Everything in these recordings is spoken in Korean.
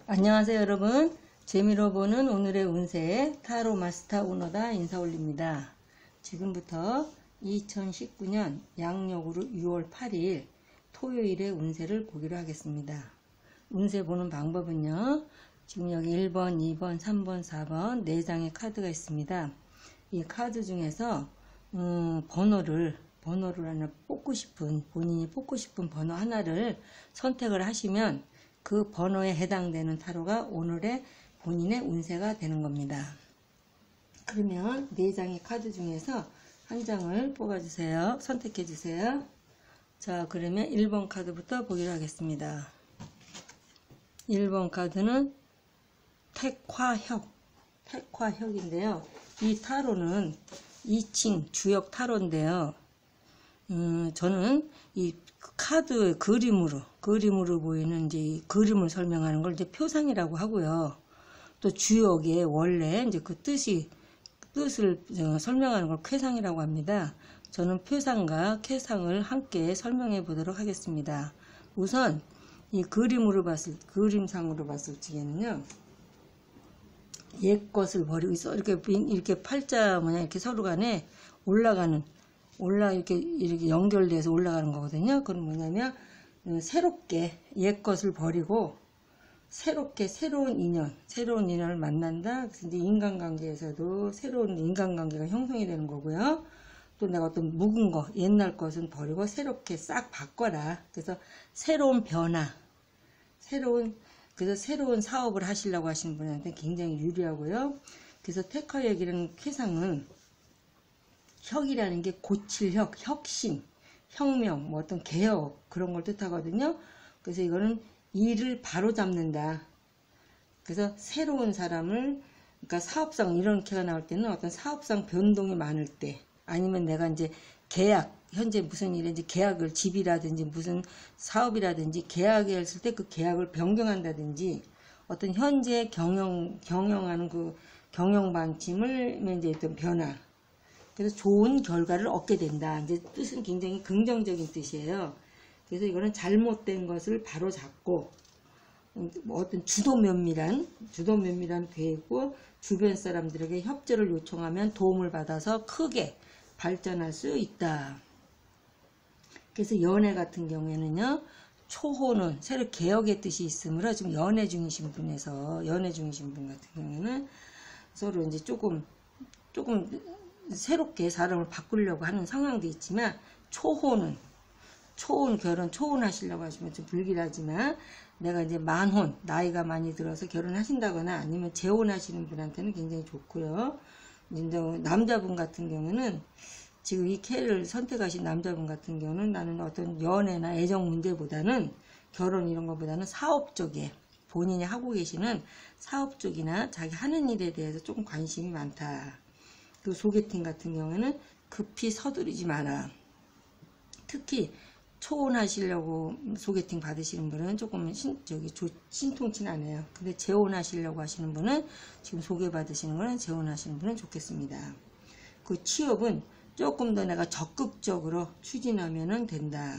안녕하세요 여러분. 재미로 보는 오늘의 운세 타로 마스터 오너다 인사 올립니다. 지금부터 2019년 양력으로 6월 8일 토요일의 운세를 보기로 하겠습니다. 운세 보는 방법은요, 지금 여기 1번, 2번, 3번, 4번 4장의 카드가 있습니다. 이 카드 중에서 번호를 하나 본인이 뽑고 싶은 번호 하나를 선택을 하시면 그 번호에 해당되는 타로가 오늘의 본인의 운세가 되는 겁니다. 그러면 4장의 카드 중에서 한 장을 뽑아주세요. 선택해주세요. 자, 그러면 1번 카드부터 보기로 하겠습니다. 1번 카드는 택화혁인데요. 이 타로는 2층 주역 타로인데요. 저는 이 카드의 그림으로 보이는 이제 이 그림을 설명하는 걸 이제 표상이라고 하고요. 또 주역의 원래 이제 그 뜻을 설명하는 걸 쾌상이라고 합니다. 저는 표상과 쾌상을 함께 설명해 보도록 하겠습니다. 우선 이 그림상으로 봤을 적에는요, 옛 것을 버리고 있어. 이렇게 팔자 뭐냐, 이렇게 서로 간에 이렇게 연결돼서 올라가는 거거든요. 그건 뭐냐면, 새롭게 옛 것을 버리고, 새롭게 새로운 인연을 만난다. 그래서 이제 인간관계에서도 새로운 인간관계가 형성이 되는 거고요. 또 내가 어떤 묵은 거, 옛날 것은 버리고 새롭게 싹 바꿔라. 그래서 새로운 변화, 그래서 새로운 사업을 하시려고 하시는 분한테 굉장히 유리하고요. 그래서 테커역이라는 쾌상은 혁이라는 게 고칠 혁, 혁신, 혁명, 뭐 어떤 개혁 그런 걸 뜻하거든요. 그래서 이거는 일을 바로 잡는다. 그래서 새로운 사람을, 그러니까 사업상 이렇게가 나올 때는 어떤 사업상 변동이 많을 때, 아니면 내가 이제 계약, 현재 무슨 일인지 계약을, 집이라든지 무슨 사업이라든지 계약을 했을 때 그 계약을 변경한다든지, 어떤 현재 경영하는 그 경영 방침을 이제 어떤 변화, 그래서 좋은 결과를 얻게 된다. 이제 뜻은 굉장히 긍정적인 뜻이에요. 그래서 이거는 잘못된 것을 바로 잡고, 뭐 어떤 주도 면밀한 계획고, 주변 사람들에게 협조를 요청하면 도움을 받아서 크게 발전할 수 있다. 그래서 연애 같은 경우에는요, 초호는 새로 개혁의 뜻이 있으므로 지금 연애 중이신 분 같은 경우에는 서로 이제 조금 새롭게 사람을 바꾸려고 하는 상황도 있지만, 초혼하시려고 하시면 좀 불길하지만, 내가 이제 만혼, 나이가 많이 들어서 결혼하신다거나 아니면 재혼하시는 분한테는 굉장히 좋고요. 이제 남자분 같은 경우는, 지금 이 캐를 선택하신 남자분 같은 경우는 나는 어떤 연애나 애정 문제보다는, 결혼 이런 것보다는 사업 쪽에, 본인이 하고 계시는 사업 쪽이나 자기 하는 일에 대해서 조금 관심이 많다. 그 소개팅 같은 경우에는 급히 서두르지 마라. 특히 초혼하시려고 소개팅 받으시는 분은 조금 신통치 않아요. 근데 재혼하시려고 하시는 분은, 지금 소개받으시는 거는 재혼하시는 분은 좋겠습니다. 그 취업은 조금 더 내가 적극적으로 추진하면 된다.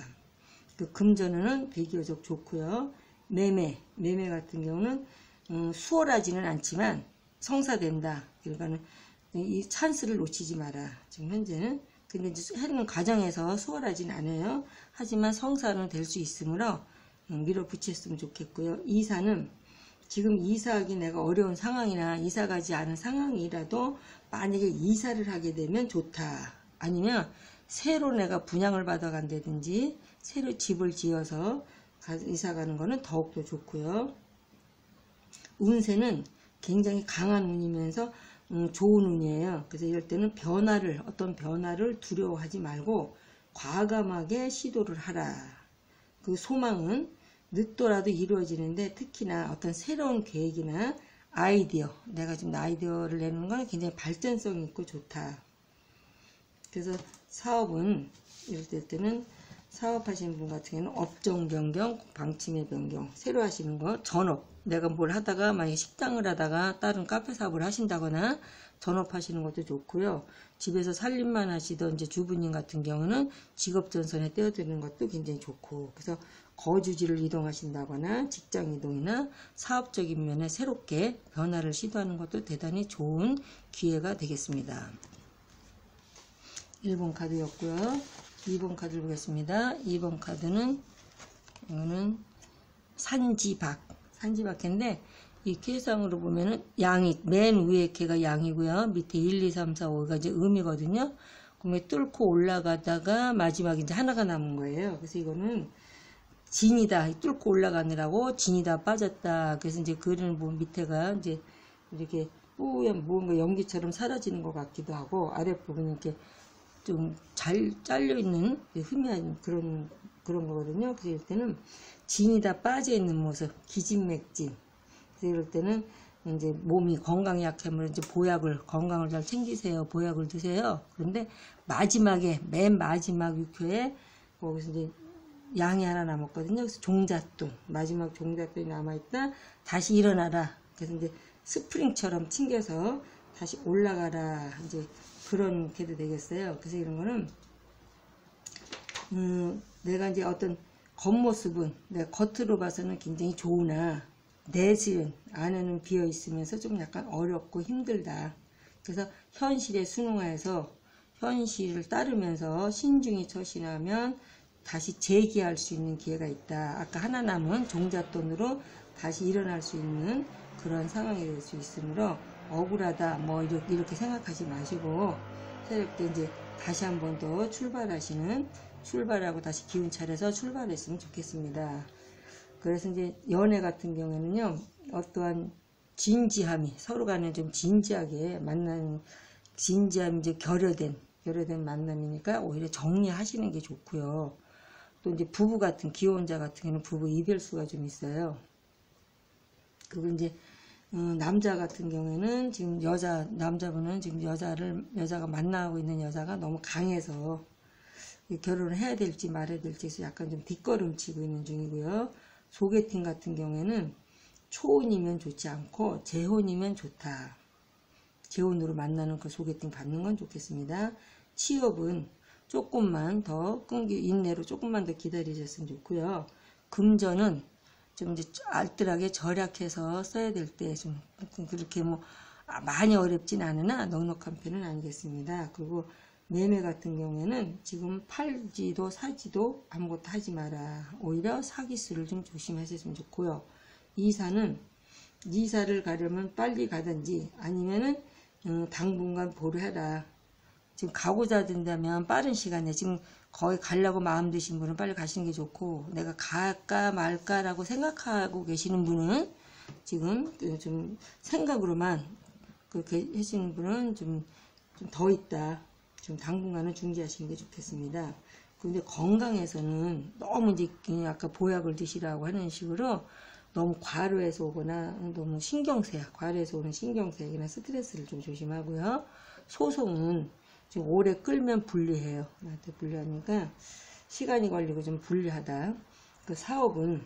그 금전운은 비교적 좋고요. 매매 같은 경우는 수월하지는 않지만 성사된다. 그러니까는 이 찬스를 놓치지 마라. 지금 현재는. 근데 이제 하는 과정에서 수월하진 않아요. 하지만 성사는 될 수 있으므로 밀어붙였으면 좋겠고요. 이사는 지금 이사하기 내가 어려운 상황이나 이사 가지 않은 상황이라도 만약에 이사를 하게 되면 좋다. 아니면 새로 내가 분양을 받아 간다든지 새로 집을 지어서 이사 가는 거는 더욱더 좋고요. 운세는 굉장히 강한 운이면서 좋은 운이에요. 그래서 이럴 때는 어떤 변화를 두려워하지 말고 과감하게 시도를 하라. 그 소망은 늦더라도 이루어지는데, 특히나 어떤 새로운 계획이나 내가 지금 아이디어를 내는 건 굉장히 발전성이 있고 좋다. 그래서 사업은 이럴 때는 사업하시는 분 같은 경우는 업종 변경, 방침의 변경, 새로 하시는 거, 전업, 내가 뭘 하다가 만약에 식당을 하다가 다른 카페 사업을 하신다거나 전업하시는 것도 좋고요. 집에서 살림만 하시던 이제 주부님 같은 경우는 직업 전선에 떼어드는 것도 굉장히 좋고, 그래서 거주지를 이동하신다거나 직장 이동이나 사업적인 면에 새롭게 변화를 시도하는 것도 대단히 좋은 기회가 되겠습니다. 1번 카드였고요. 2번 카드를 보겠습니다. 2번 카드는 이거는 산지박인데 이 캐상으로 보면은 양이 맨 위에 캐가 양이고요. 밑에 1, 2, 3, 4, 5가 이제 음이거든요. 그러면 뚫고 올라가다가 마지막에 이제 하나가 남은 거예요. 그래서 이거는 진이다. 뚫고 올라가느라고 진이다 빠졌다. 그래서 이제 그림을 보면 밑에가 이제 이렇게 뽀얀 뭔가 연기처럼 사라지는 것 같기도 하고 아랫부분이 이렇게 좀 잘 잘려 있는 희미한 그런 거거든요. 그래서 이럴 때는 진이 다 빠져 있는 모습, 기진맥진. 그래서 이럴 때는 이제 몸이 건강이 약하면 이제 건강을 잘 챙기세요. 보약을 드세요. 그런데 마지막에 맨 마지막 6회에 거기서 이제 양이 하나 남았거든요. 그래서 종잣돈, 마지막 종잣돈이 남아있다. 다시 일어나라. 그래서 이제 스프링처럼 튕겨서 다시 올라가라. 이제 그런 게도 되겠어요. 그래서 이런 거는 내가 이제 어떤 겉모습은 내가 겉으로 봐서는 굉장히 좋으나 내실은 안에는 비어 있으면서 좀 약간 어렵고 힘들다. 그래서 현실에 순응해서 현실을 따르면서 신중히 처신하면 다시 재기할 수 있는 기회가 있다. 아까 하나 남은 종잣돈으로 다시 일어날 수 있는 그런 상황이 될 수 있으므로 억울하다 뭐 이렇게 생각하지 마시고 새롭게 이제 다시 한 번 더 출발하고 다시 기운 차려서 출발했으면 좋겠습니다. 그래서 이제 연애 같은 경우에는요, 어떠한 진지함이 서로 간에 좀 진지하게 만나는 진지함이 이제 결여된 만남이니까 오히려 정리하시는 게 좋고요. 또 이제 부부 같은 기혼자 같은 경우는 부부 이별수가 좀 있어요. 그리고 이제 남자 같은 경우에는 지금 남자분은 지금 여자가 만나고 있는 여자가 너무 강해서 결혼을 해야 될지 말아야 될지 해서 약간 좀 뒷걸음치고 있는 중이고요. 소개팅 같은 경우에는 초혼이면 좋지 않고 재혼이면 좋다. 재혼으로 만나는 그 소개팅 받는 건 좋겠습니다. 취업은 조금만 더 인내로 조금만 더 기다리셨으면 좋고요. 금전은 좀 이제 알뜰하게 절약해서 써야 될 때 좀 그렇게 뭐 많이 어렵진 않으나 넉넉한 편은 아니겠습니다. 그리고 매매 같은 경우에는 지금 팔지도 사지도 아무것도 하지 마라. 오히려 사기수를 좀 조심하셨으면 좋고요. 이사를 가려면 빨리 가든지 아니면은 당분간 보류해라. 지금 가고자 된다면 빠른 시간에 지금 거의 가려고 마음 드신 분은 빨리 가시는 게 좋고 내가 갈까 말까라고 생각하고 계시는 분은 지금 좀 생각으로만 그렇게 하시는 분은 좀 더 있다. 좀 당분간은 중지하시는 게 좋겠습니다. 근데 건강에서는 너무 이제 아까 보약을 드시라고 하는 식으로 너무 과로해서 오거나 너무 과로해서 오는 신경쇠약이나 스트레스를 좀 조심하고요. 소송은 지금 오래 끌면 불리해요. 나한테 불리하니까 시간이 걸리고 좀 불리하다. 그 사업은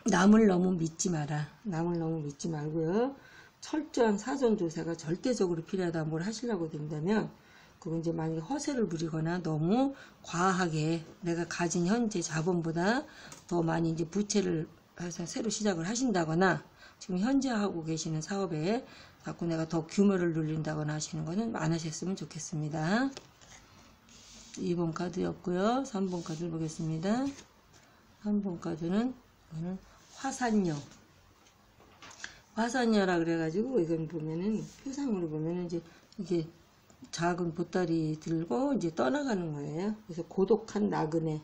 남을 너무 믿지 마라. 남을 너무 믿지 말고요. 철저한 사전조사가 절대적으로 필요하다. 뭘 하시려고 된다면 그건 이제 만약에 허세를 부리거나 너무 과하게 내가 가진 현재 자본보다 더 많이 이제 부채를 해서 새로 시작을 하신다거나 지금 현재 하고 계시는 사업에 자꾸 내가 더 규모를 늘린다거나 하시는 거는 안 하셨으면 좋겠습니다. 2번 카드였고요. 3번 카드를 보겠습니다. 3번 카드는 화산녀라 그래가지고 이건 보면은 표상으로 보면은 이제 이게 작은 보따리 들고 이제 떠나가는 거예요. 그래서 고독한 나그네나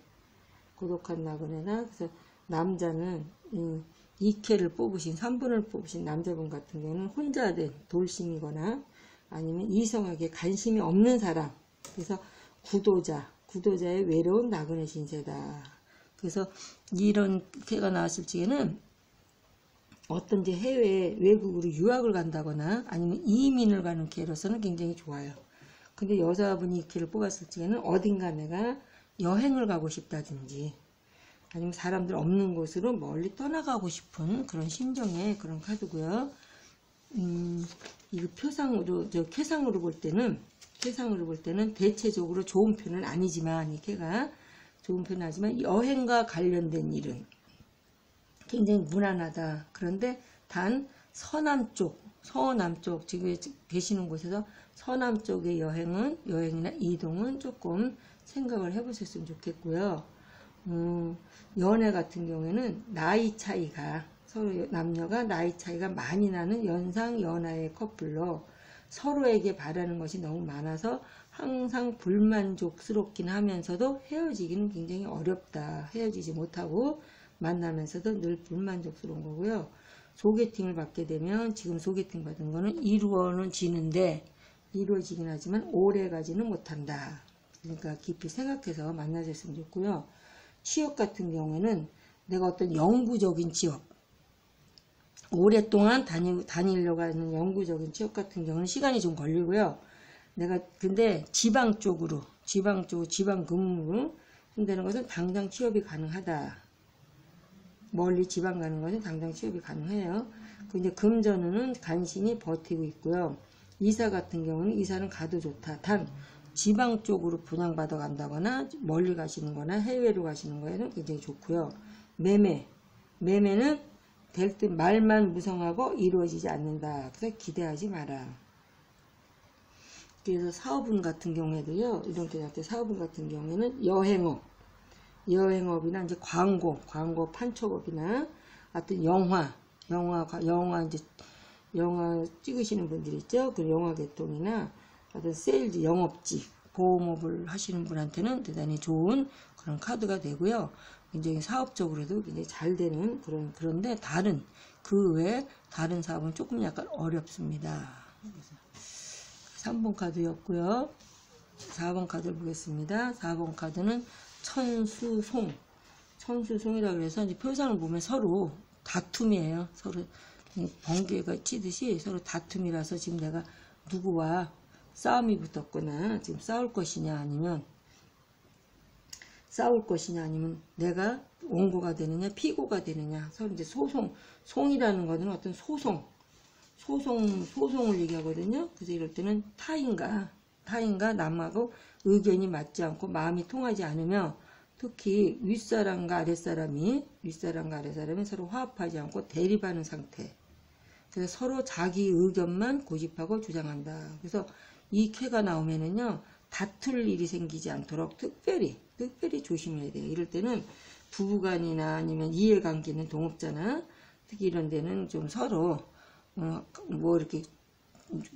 그래서 남자는 2캐를 뽑으신 3분을 뽑으신 남자분 같은 경우는 혼자 된 돌싱이거나 아니면 이성에게 관심이 없는 사람. 그래서 구도자의 외로운 나그네 신세다. 그래서 이런 캐가 나왔을 적에는 어떤 이제 해외 외국으로 유학을 간다거나 아니면 이민을 가는 캐로서는 굉장히 좋아요. 근데 여자분이 이 캐를 뽑았을 적에는 어딘가 내가 여행을 가고 싶다든지 아니면 사람들 없는 곳으로 멀리 떠나가고 싶은 그런 심정의 그런 카드고요. 이거 쾌상으로 볼 때는 대체적으로 좋은 편은 아니지만 이 캐가 좋은 편은 하지만 여행과 관련된 일은 굉장히 무난하다. 그런데 단 서남쪽 지금 계시는 곳에서 서남 쪽의 여행이나 이동은 조금 생각을 해보셨으면 좋겠고요. 연애 같은 경우에는 나이 차이가 서로 남녀가 나이 차이가 많이 나는 연상 연하의 커플로 서로에게 바라는 것이 너무 많아서 항상 불만족스럽긴 하면서도 헤어지기는 굉장히 어렵다. 헤어지지 못하고 만나면서도 늘 불만족스러운 거고요. 소개팅을 받게 되면 지금 소개팅 받은 거는 이루어지는데 이루어지긴 하지만 오래 가지는 못한다. 그러니까 깊이 생각해서 만나셨으면 좋고요. 취업 같은 경우에는 내가 어떤 영구적인 취업, 오랫동안 다니려고 하는 영구적인 취업 같은 경우는 시간이 좀 걸리고요. 내가 근데 지방 근무로 한다는 것은 당장 취업이 가능하다. 멀리 지방 가는 것은 당장 취업이 가능해요. 근데 금전운은 간신히 버티고 있고요. 이사 같은 경우는 이사는 가도 좋다. 단 지방 쪽으로 분양받아 간다거나 멀리 가시는 거나 해외로 가시는 거에는 굉장히 좋고요. 매매는 될 듯 말만 무성하고 이루어지지 않는다. 그래서 기대하지 마라. 그래서 사업운 같은 경우에도요. 이렇게 사업운 같은 경우에는 여행업이나 이제 광고 판촉업이나 하여튼 영화 찍으시는 분들 있죠. 그 영화 개통이나 어떤 세일즈 영업직 보험업을 하시는 분한테는 대단히 좋은 그런 카드가 되고요. 굉장히 사업적으로도 굉장히 잘 되는 그런데 그 외에 다른 사업은 조금 약간 어렵습니다. 3번 카드였고요. 4번 카드를 보겠습니다. 4번 카드는 천수송이라고 해서 이제 표상을 보면 서로 다툼이에요. 서로 번개가 치듯이 서로 다툼이라서 지금 내가 누구와 싸움이 붙었거나 지금 싸울 것이냐 아니면 내가 원고가 되느냐 피고가 되느냐 서로 이제 송이라는 거는 어떤 소송을 얘기하거든요. 그래서 이럴 때는 타인과 남하고 의견이 맞지 않고 마음이 통하지 않으며 특히 윗사람과 아랫사람이 서로 화합하지 않고 대립하는 상태. 그래서 서로 자기 의견만 고집하고 주장한다. 그래서 이 쾌가 나오면은요, 다툴 일이 생기지 않도록 특별히 조심해야 돼요. 이럴 때는 부부간이나 아니면 이해관계는 동업자나 특히 이런 데는 좀 서로 이렇게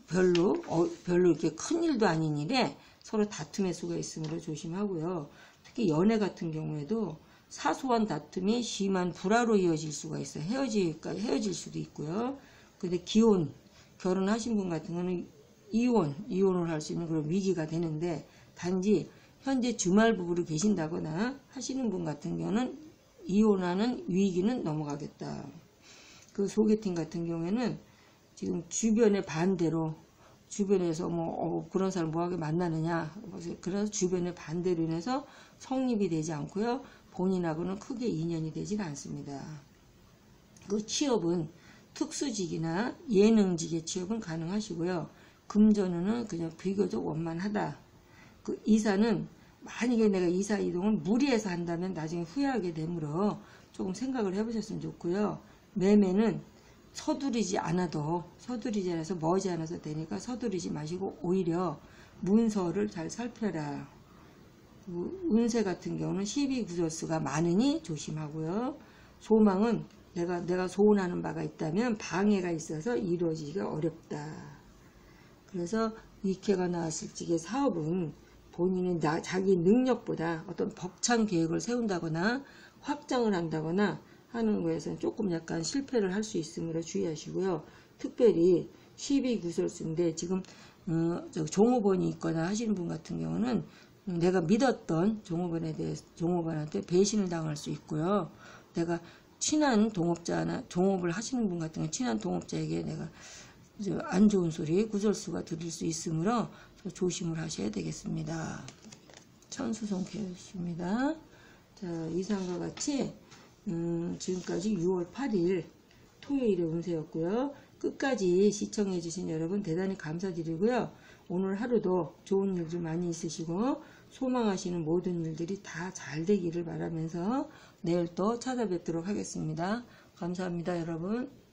별로 이렇게 큰 일도 아닌 일에 서로 다툼의 수가 있으므로 조심하고요. 특히 연애 같은 경우에도 사소한 다툼이 심한 불화로 이어질 수가 있어요. 헤어질 수도 있고요. 근데 결혼하신 분 같은 경우는 이혼을 할 수 있는 그런 위기가 되는데 단지 현재 주말 부부로 계신다거나 하시는 분 같은 경우는 이혼하는 위기는 넘어가겠다. 그 소개팅 같은 경우에는 지금 주변의 반대로 주변에서 그런 사람 뭐하게 만나느냐 그래서 주변의 반대로 인해서 성립이 되지 않고요. 본인하고는 크게 인연이 되지는 않습니다. 그 취업은 특수직이나 예능직의 취업은 가능하시고요. 금전운은 그냥 비교적 원만하다. 그 이사는 만약에 내가 이사 이동을 무리해서 한다면 나중에 후회하게 되므로 조금 생각을 해보셨으면 좋고요. 매매는 서두르지 않아서 머지않아서 되니까 서두르지 마시고 오히려 문서를 잘 살펴라. 운세 같은 경우는 12구절수가 많으니 조심하고요. 소망은 내가 소원하는 바가 있다면 방해가 있어서 이루어지기가 어렵다. 그래서 이케가 나왔을 적의 사업은 본인은 자기 능력보다 어떤 벅찬 계획을 세운다거나 확장을 한다거나 하는 거에서는 조금 약간 실패를 할 수 있으므로 주의하시고요. 특별히 12구설수인데 지금 종업원이 있거나 하시는 분 같은 경우는 내가 믿었던 종업원한테 배신을 당할 수 있고요. 내가 친한 동업자나 종업을 하시는 분 같은 경우 친한 동업자에게 내가 안 좋은 소리 구설수가 들릴 수 있으므로 조심을 하셔야 되겠습니다. 천수송 계십니다. 자, 이상과 같이 지금까지 6월 8일 토요일의 운세였고요. 끝까지 시청해 주신 여러분 대단히 감사드리고요. 오늘 하루도 좋은 일들 많이 있으시고 소망하시는 모든 일들이 다 잘 되기를 바라면서 내일 또 찾아뵙도록 하겠습니다. 감사합니다, 여러분.